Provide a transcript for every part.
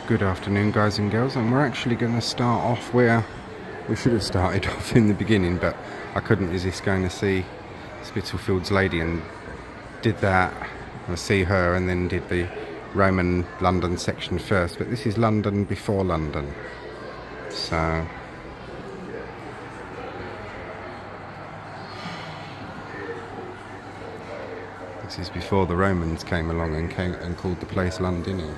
Good afternoon, guys and girls, and we're actually going to start off where we should have started off in the beginning, but I couldn't resist going to see Spitalfields Lady and did that, and see her, and then did the Roman London section first. But this is London before London, so this is before the Romans came along and called the place Londinium.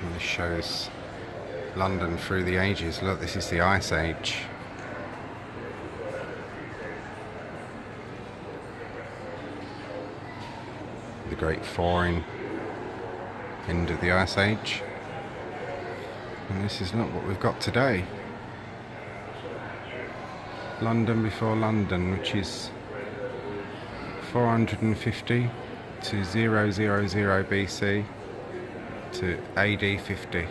And this shows London through the ages. Look, this is the Ice Age. The great thawing end of the Ice Age. And this is not what we've got today. London before London, which is 450 to 000 BC to AD 50.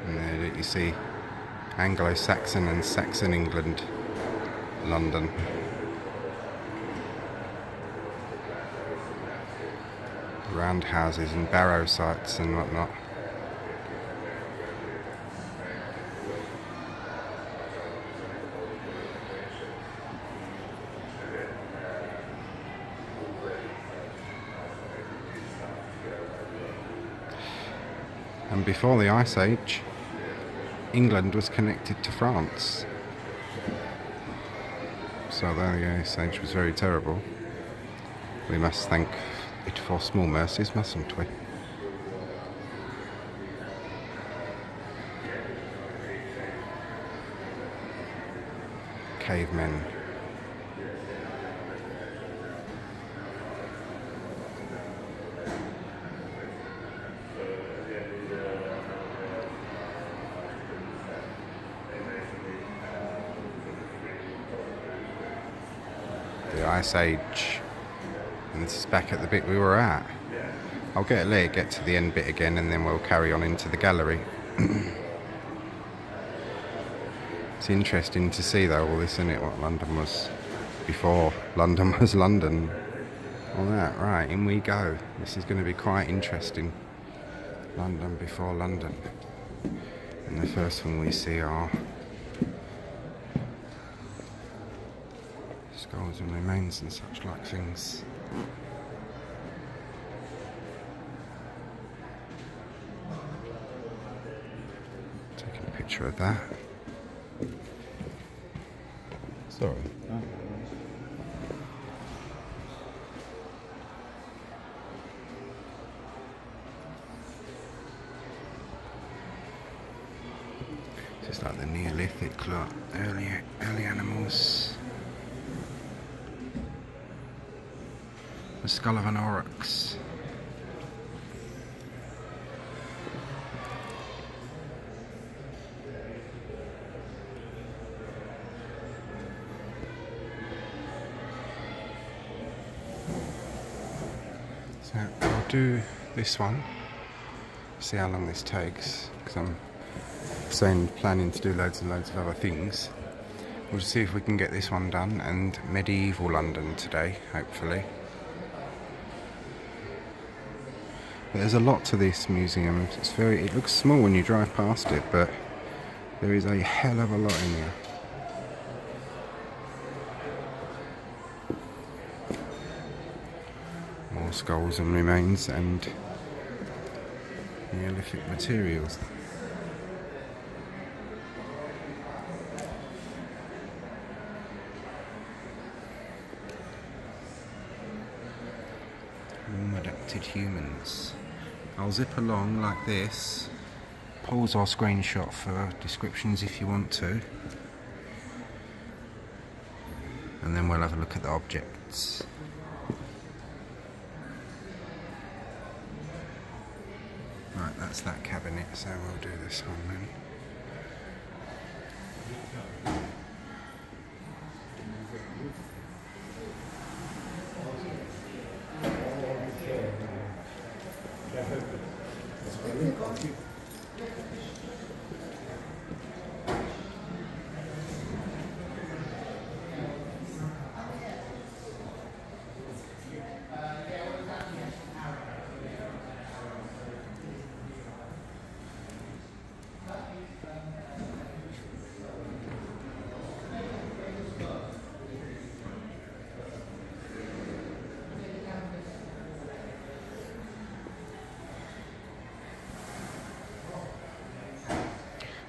And there you see Anglo-Saxon and Saxon England, London. Roundhouses and barrow sites and whatnot. And before the Ice Age, England was connected to France. So though the Ice Age was very terrible, we must thank it for small mercies, mustn't we? Cavemen. The Ice Age. And this is back at the bit we were at. I'll let it get to the end bit again, and then we'll carry on into the gallery. It's interesting to see though all this, isn't it, what London was before London was London. All that, right, in we go. This is going to be quite interesting. London before London. And the first thing we see are skulls and remains and such like things. Taking a picture of that. Sorry. Just like the neolithic, look, early animals. The skull of an oryx. So I'll do this one, see how long this takes, because I'm planning to do loads and loads of other things. We'll see if we can get this one done, and medieval London today, hopefully. But there's a lot to this museum. It looks small when you drive past it, but there is a hell of a lot in here. More skulls and remains and Neolithic materials. Warm adapted humans. I'll zip along like this. Pause or screenshot for descriptions if you want to. And then we'll have a look at the objects. that's that cabinet, so we'll do this one then.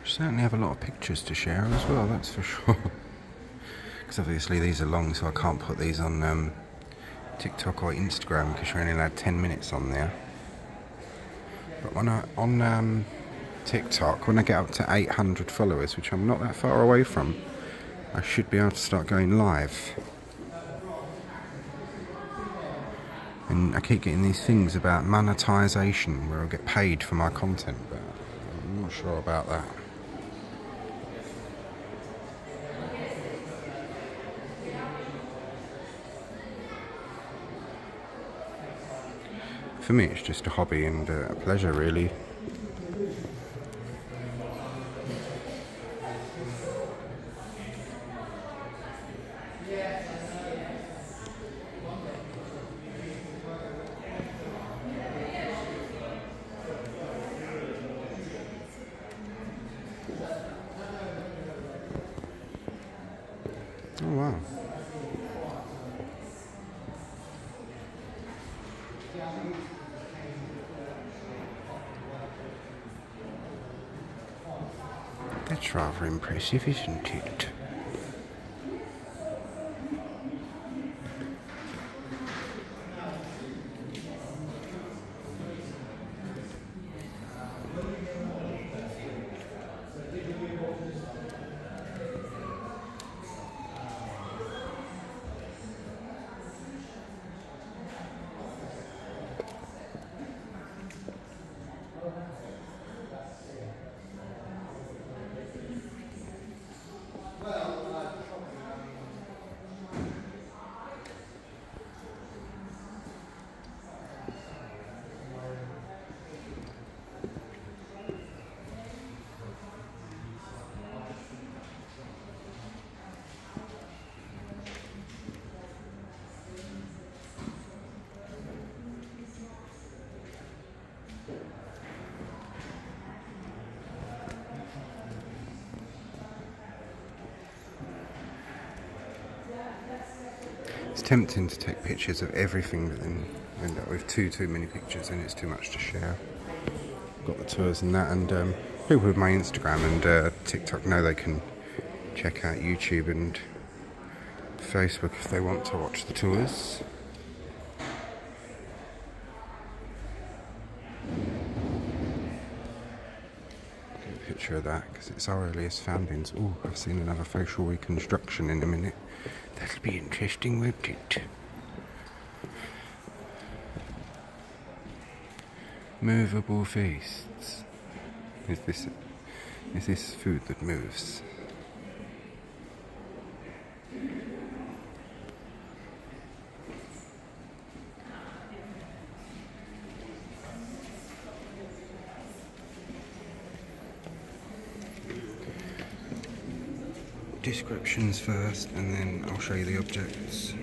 Certainly have a lot of pictures to share as well, that's for sure. Because obviously these are long, so I can't put these on TikTok or Instagram because you're only allowed 10 minutes on there. But when on TikTok, when I get up to 800 followers, which I'm not that far away from, I should be able to start going live. And I keep getting these things about monetization where I'll get paid for my content, but I'm not sure about that. For me, it's just a hobby and a pleasure, really. Oh, wow. That's rather impressive, isn't it? It's tempting to take pictures of everything, but then end up with too many pictures and it's too much to share. Got the tours and that, and people with my Instagram and TikTok know they can check out YouTube and Facebook if they want to watch the tours. Get a picture of that because it's our earliest foundings. Oh, I've seen another facial reconstruction in a minute. That'll be interesting, won't it? Movable feasts. Is this food that moves? Descriptions first, and then I'll show you the objects.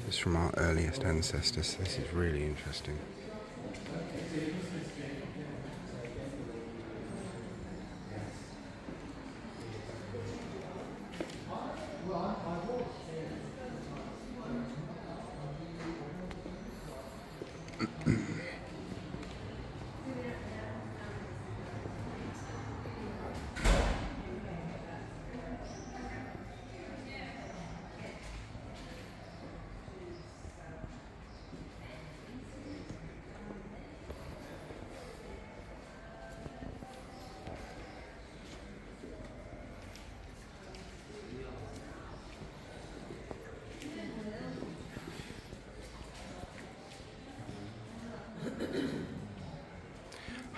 This is from our earliest ancestors. This is really interesting.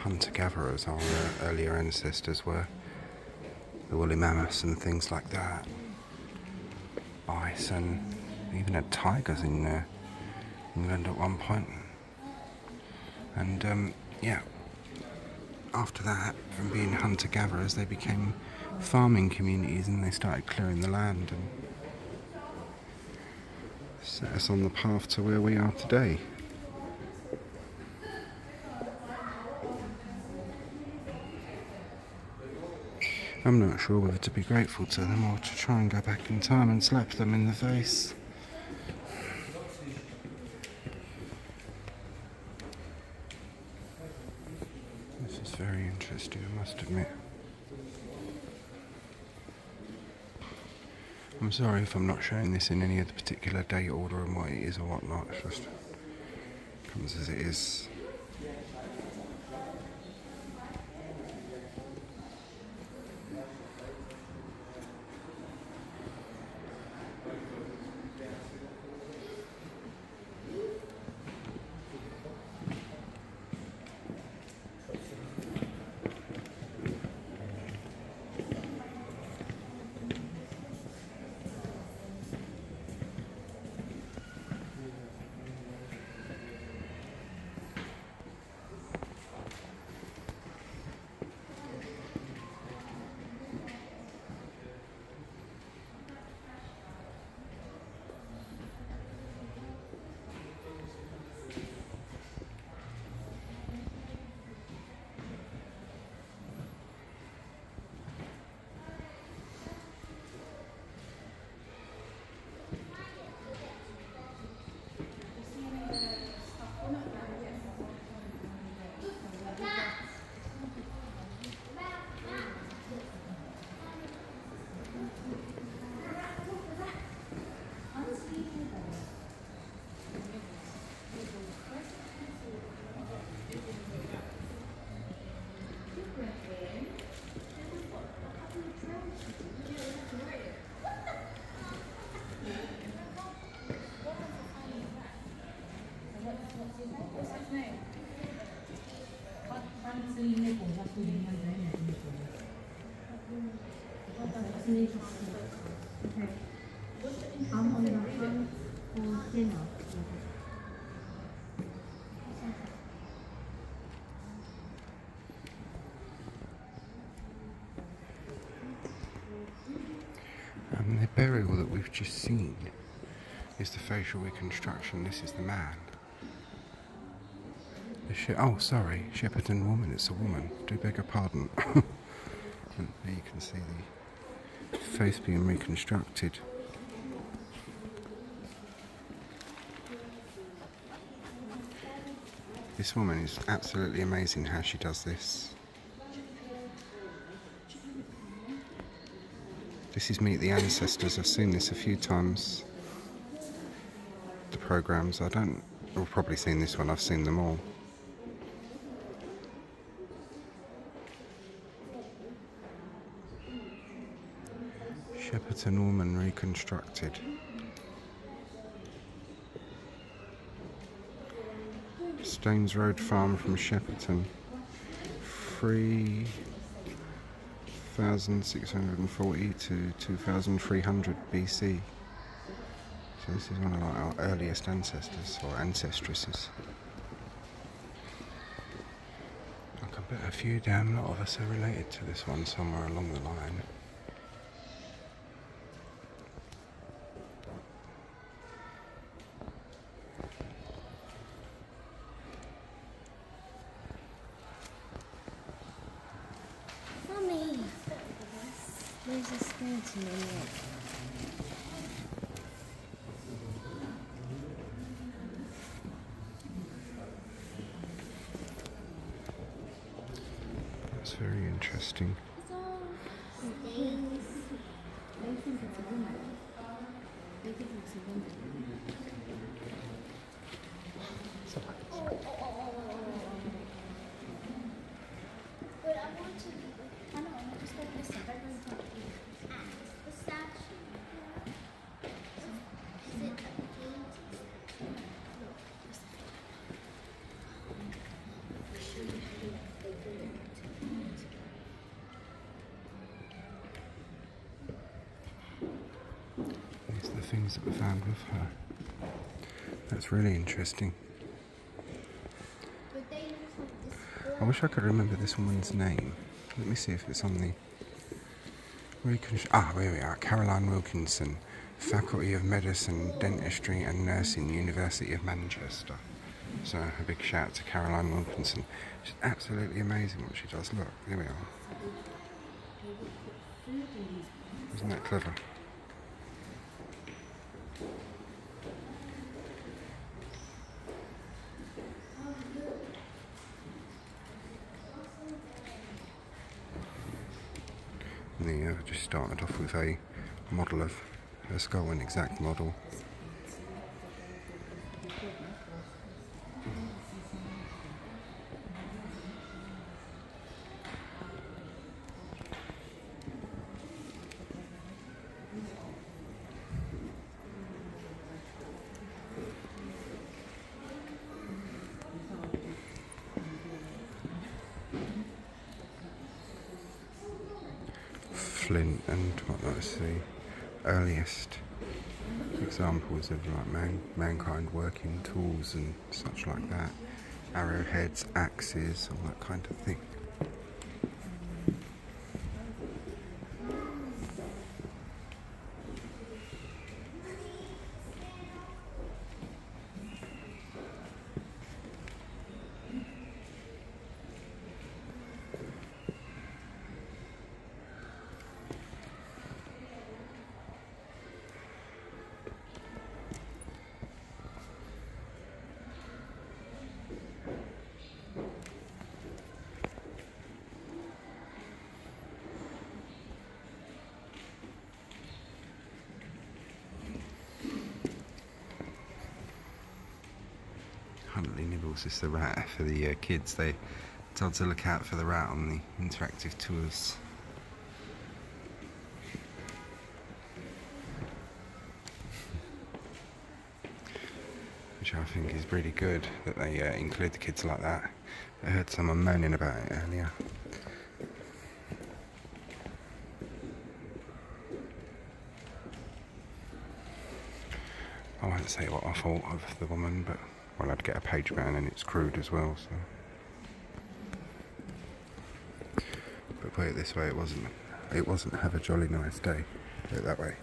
hunter-gatherers, our earlier ancestors were. The woolly mammoths and things like that. Bison. They even had tigers in England at one point. And yeah, after that, from being hunter-gatherers, they became farming communities, and they started clearing the land and set us on the path to where we are today. I'm not sure whether to be grateful to them or to try and go back in time and slap them in the face. This is very interesting, I must admit. I'm sorry if I'm not showing this in any of the particular date order and what it is or whatnot. It just comes as it is. The burial that we've just seen is the facial reconstruction. This is the man. Oh, sorry, Shepperton woman. It's a woman. Do beg your pardon. And there you can see the face being reconstructed. This woman is absolutely amazing how she does this. This is Meet the Ancestors. I've seen this a few times. The programmes. I've probably seen this one. I've seen them all. Shepperton woman reconstructed. Staines Road Farm from Shepperton. 3,640 to 2,300 BC. So this is one of our earliest ancestors or ancestresses. I can bet a few damn lot of us are related to this one somewhere along the line. There's a skeleton in it. That's very interesting. They think it's a woman. They think it's a woman. But I want to. I know. I just got this. The statue. Is it a painting statue? No. things that were found with her. That's really interesting. But they look like this. I wish I could remember this woman's name. Let me see if it's on the here we are. Caroline Wilkinson, Faculty of Medicine, Dentistry and Nursing, University of Manchester. So a big shout out to Caroline Wilkinson. She's absolutely amazing what she does. Look, here we are. Isn't that clever? And they just started off with a model of her skull, an exact model. Flint and what's the earliest examples of like mankind working tools and such like that, arrowheads, axes, all that kind of thing. Huntley Nibbles is the rat for the kids. They told to look out for the rat on the interactive tours. Which I think is really good that they include the kids like that. I heard someone moaning about it earlier. I won't say what I thought of the woman, but well, I'd get a page man and it's crude as well, so. But put it this way, it wasn't have a jolly nice day, put it that way.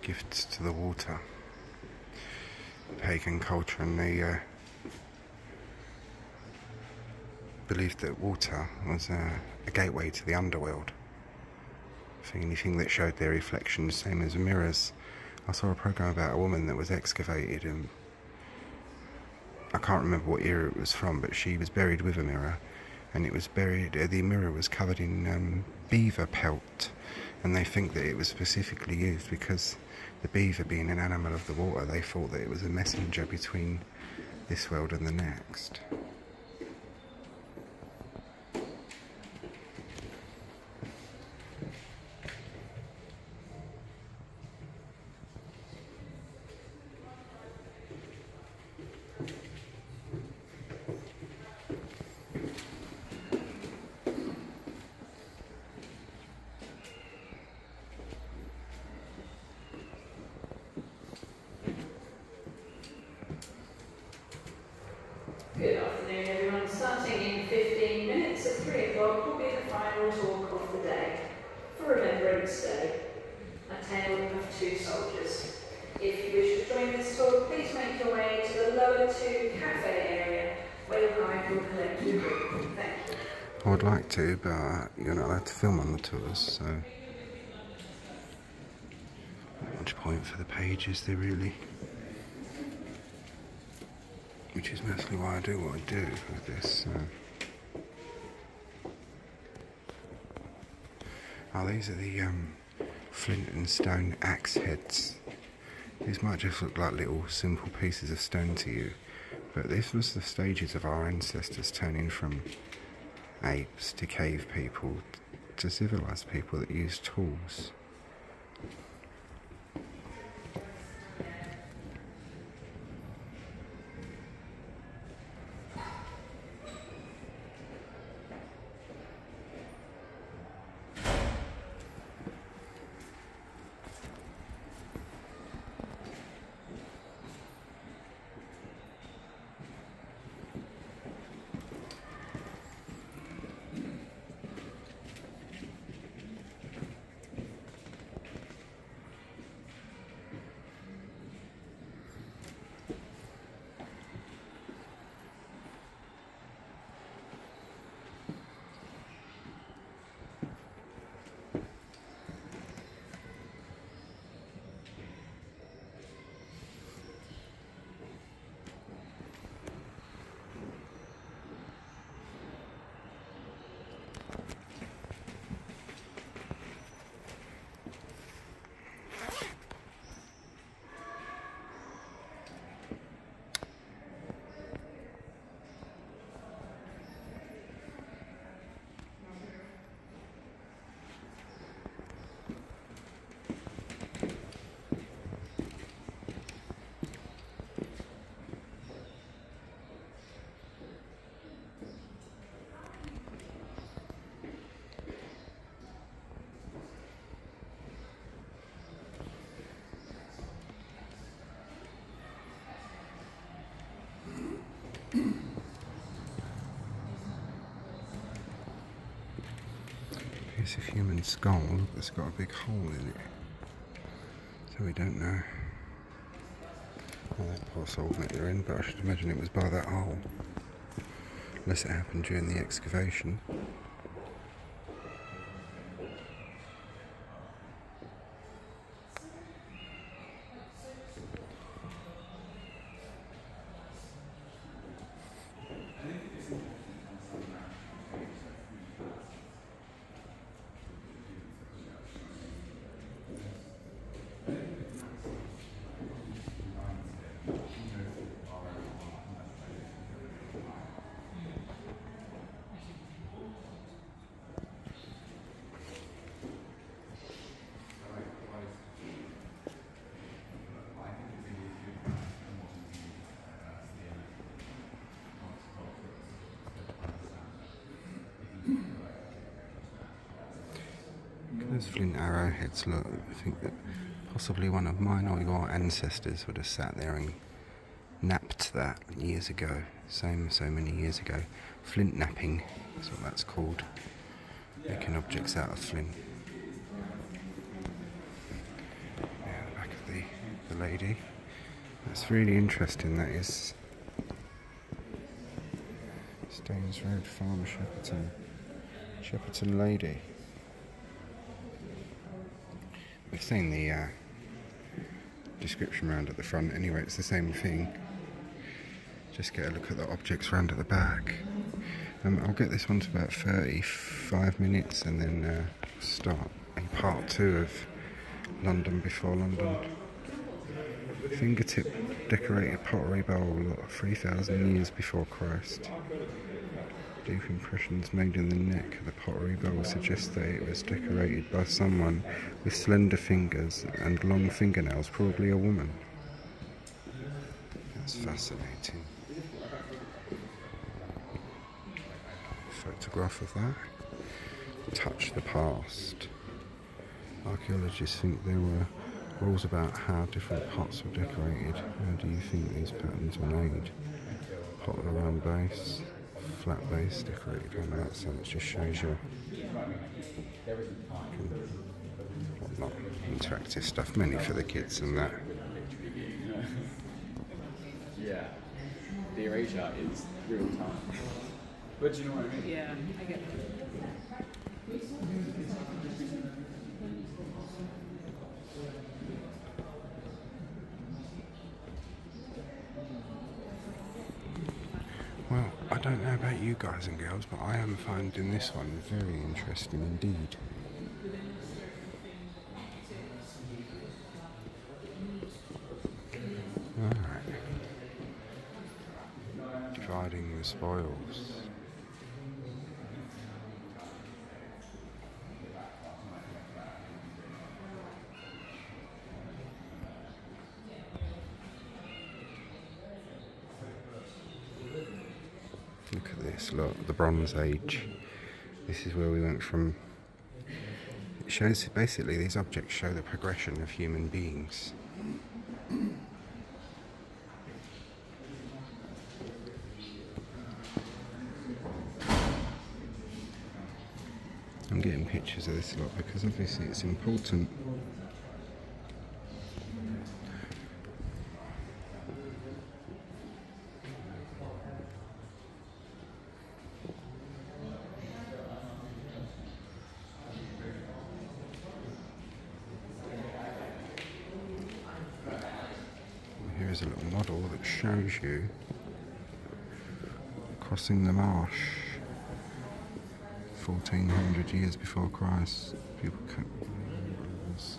Gifts to the water, pagan culture, and they believed that water was a gateway to the underworld. For anything that showed their reflection, same as mirrors. I saw a program about a woman that was excavated, and I can't remember what era it was from, but she was buried with a mirror, and it was buried. The mirror was covered in beaver pelt, and they think that it was specifically used because the beaver, being an animal of the water, they thought that it was a messenger between this world and the next. Good afternoon everyone. Starting in 15 minutes at 3 o'clock will be the final talk of the day for Remembrance Day, A Tale of Two Soldiers. If you wish to join this talk, please make your way to the lower 2 cafe area where your guide will collect your drink. Thank you. I would like to, but you're not allowed to film on the tours, so not much point for the pages there really. Which is mostly why I do what I do with this. Oh, these are the flint and stone axe heads. These might just look like little simple pieces of stone to you, but this was the stages of our ancestors turning from apes to cave people to civilized people that used tools. Piece of human skull that's got a big hole in it, so we don't know what poor soulmate they're in, but I should imagine it was by that hole, unless it happened during the excavation. Those flint arrowheads look, I think that possibly one of mine or your ancestors would have sat there and napped that years ago, so many years ago. Flint napping is what that's called, making objects out of flint. Yeah, the back of the lady. That's really interesting, that is. Staines Road Farm, Shepperton Lady. We've seen the description round at the front anyway, it's the same thing. Just get a look at the objects round at the back. I'll get this one to about 35 minutes and then start a part 2 of London before London. Fingertip decorated pottery bowl 3,000 years before Christ. Deep impressions made in the neck of the pottery bowl suggest that it was decorated by someone with slender fingers and long fingernails, probably a woman. That's fascinating. Photograph of that. Touch the past. Archaeologists think there were rules about how different pots were decorated. How do you think these patterns were made? Pot with a round base. Flat base decorated on that, so it just shows you whatnot, interactive stuff, mainly for the kids and that. Yeah. the erasure is real time. But do you know what I mean? Yeah, I get that. Well, I don't know about you guys and girls, but I am finding this one very interesting indeed. Alright. Dividing the spoils. Look at this, look, the Bronze Age. This is where we went from. It shows, basically, these objects show the progression of human beings. I'm getting pictures of this lot because obviously it's important. Here's a little model that shows you crossing the marsh 1400 years before Christ. People cut rivers.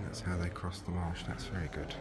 That's how they crossed the marsh. That's very good.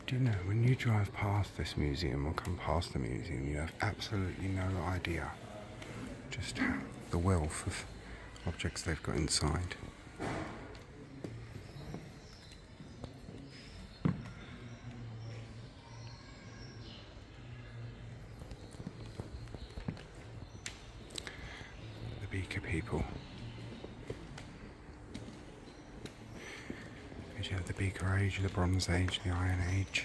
Do you know, when you drive past this museum or come past the museum, you have absolutely no idea just how the wealth of objects they've got inside. The beaker people. You have the Beaker Age, the Bronze Age, the Iron Age,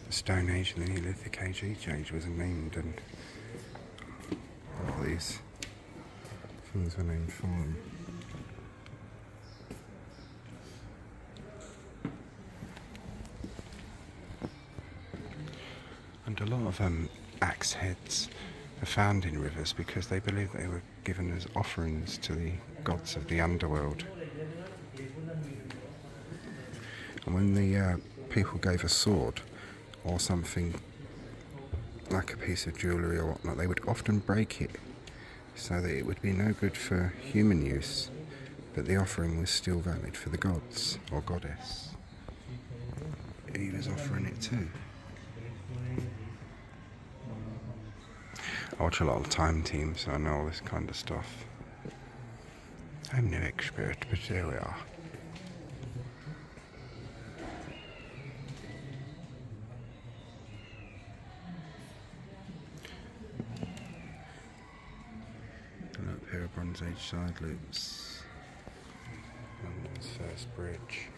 the Stone Age and the Neolithic Age. Each age was named, and all these things were named for them. And a lot of axe heads are found in rivers because they believe they were given as offerings to the gods of the underworld. And when the people gave a sword or something like a piece of jewellery or whatnot, they would often break it so that it would be no good for human use, but the offering was still valid for the gods or goddess he was offering it to. I watch a lot of Time Team, so I know all this kind of stuff. I'm no expert, but there we are. A pair of Bronze Age side loops. London's first bridge.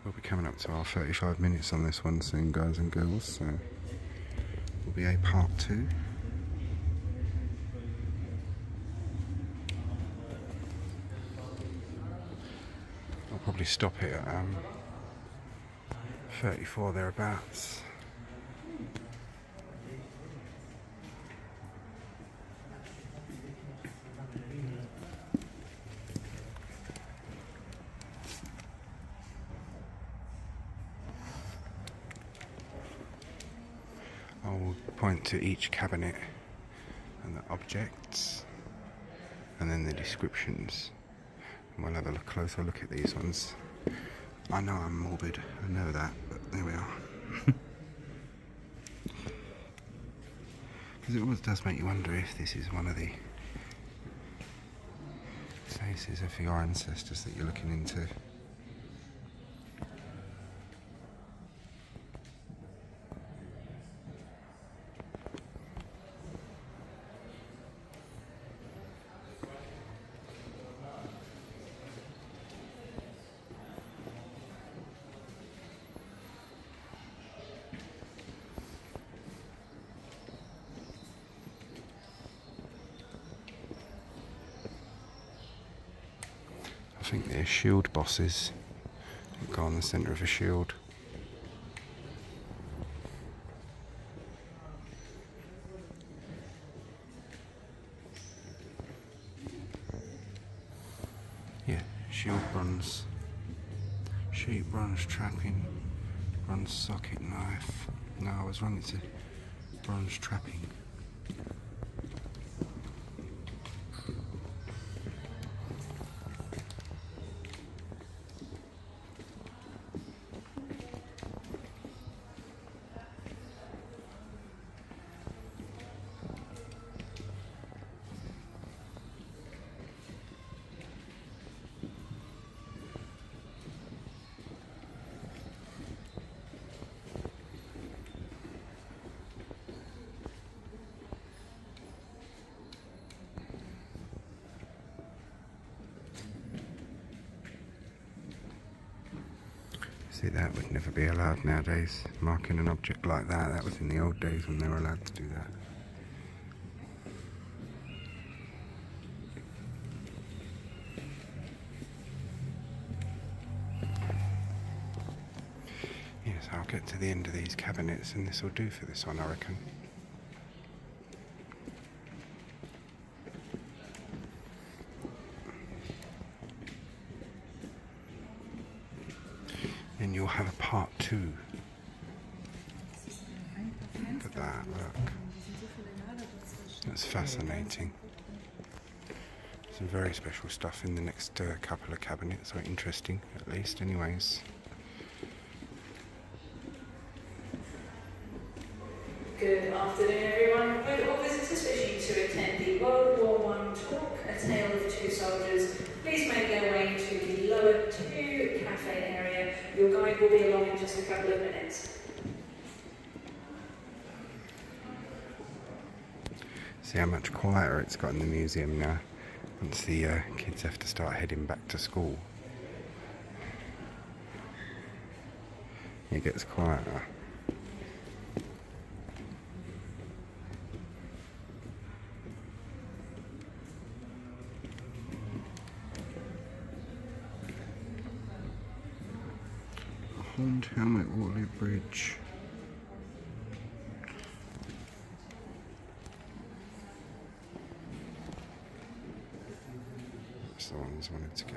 We'll be coming up to our 35 minutes on this one soon, guys and girls, so will be a part 2. I'll probably stop it at 34 thereabouts. I'll point to each cabinet and the objects and then the descriptions, and we'll have a closer look at these ones. I know I'm morbid, I know that, but there we are. Because it always does make you wonder if this is one of the faces of your ancestors that you're looking into. I think they're shield bosses that go on the centre of a shield. Yeah, shield bronze, sheet bronze trapping, bronze socket knife. No, I was wrong, it's a bronze trapping. See, that would never be allowed nowadays, marking an object like that. That was in the old days when they were allowed to do that. Yes, I'll get to the end of these cabinets and this will do for this one, I reckon. And you'll have a part 2. Look at that, look. That's fascinating. Some very special stuff in the next couple of cabinets, or interesting at least, anyways. Good afternoon, everyone. With all visitors wishing to attend the World War I talk, A Tale of Two Soldiers, please make their way to the lower 2 cafe area. Your guide will be along in just a couple of minutes. See how much quieter it's got in the museum now, once the kids have to start heading back to school. It gets quieter. Horned helmet, Waterloo Bridge. That's the ones I wanted to get.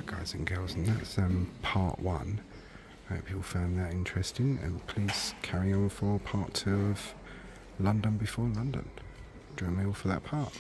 Guys and girls, and that's part 1. I hope you all found that interesting, and please carry on for part 2 of London Before London. Join me all for that part.